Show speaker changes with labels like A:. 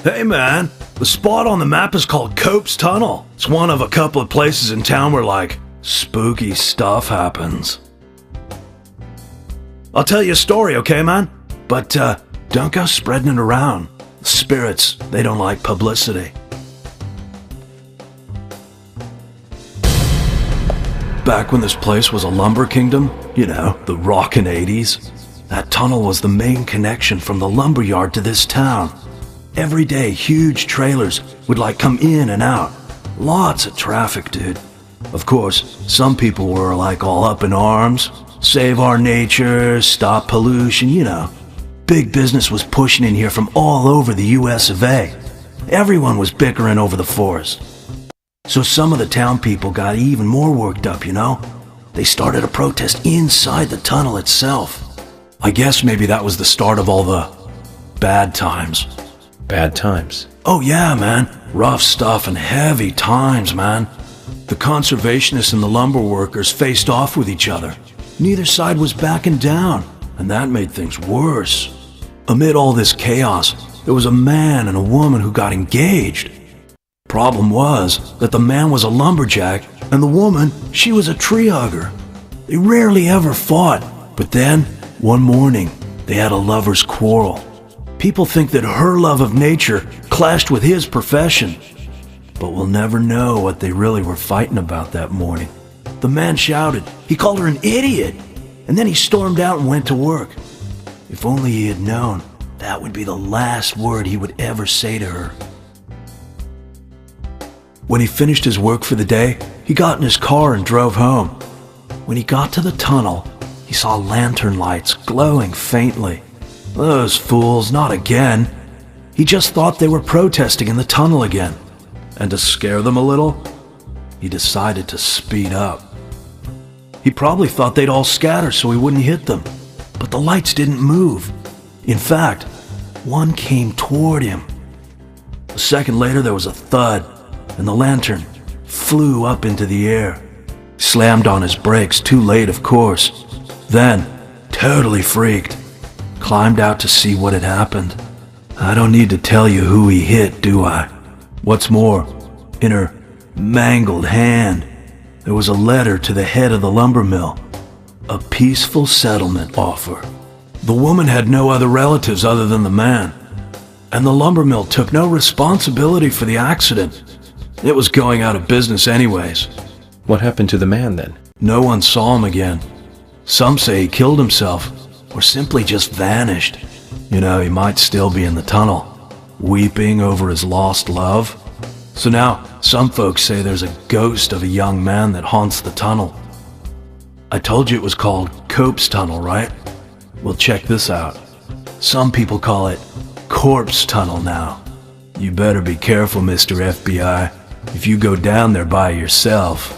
A: Hey man, the spot on the map is called Cope's Tunnel. It's one of a couple of places in town where like spooky stuff happens. I'll tell you a story, okay man? But don't go spreading it around. The spirits, they don't like publicity. Back when this place was a lumber kingdom, you know, the rockin' 80s, that tunnel was the main connection from the lumber yard to this town. Every day, huge trailers would like come in and out. Lots of traffic, dude. Of course, some people were like all up in arms. Save our nature, stop pollution, you know. Big business was pushing in here from all over the US of A. Everyone was bickering over the forest. So some of the town people got even more worked up, you know? They started a protest inside the tunnel itself. I guess maybe that was the start of all the bad times.
B: Bad times?
A: Oh yeah, man. Rough stuff and heavy times, man. The conservationists and the lumber workers faced off with each other. Neither side was backing down, and that made things worse. Amid all this chaos, there was a man and a woman who got engaged. Problem was that the man was a lumberjack, and the woman, she was a tree hugger. They rarely ever fought, but then, one morning, they had a lover's quarrel. People think that her love of nature clashed with his profession, but we'll never know what they really were fighting about that morning. The man shouted, he called her an idiot, and then he stormed out and went to work. If only he had known, that would be the last word he would ever say to her. When he finished his work for the day, he got in his car and drove home. When he got to the tunnel, he saw lantern lights glowing faintly. Those fools, not again. He just thought they were protesting in the tunnel again. And to scare them a little, he decided to speed up. He probably thought they'd all scatter so he wouldn't hit them. But the lights didn't move. In fact, one came toward him. A second later, there was a thud, and the lantern flew up into the air. Slammed on his brakes, too late of course. Then, totally freaked, climbed out to see what had happened. I don't need to tell you who he hit, do I? What's more, in her mangled hand, there was a letter to the head of the lumber mill. A peaceful settlement offer. The woman had no other relatives other than the man, and the lumber mill took no responsibility for the accident. It was going out of business anyways.
B: What happened to the man then?
A: No one saw him again. Some say he killed himself, or simply just vanished. You know, he might still be in the tunnel, weeping over his lost love. So now, some folks say there's a ghost of a young man that haunts the tunnel. I told you it was called Cope's Tunnel, right? Well, check this out. Some people call it Corpse Tunnel now. You better be careful, Mr. FBI, if you go down there by yourself.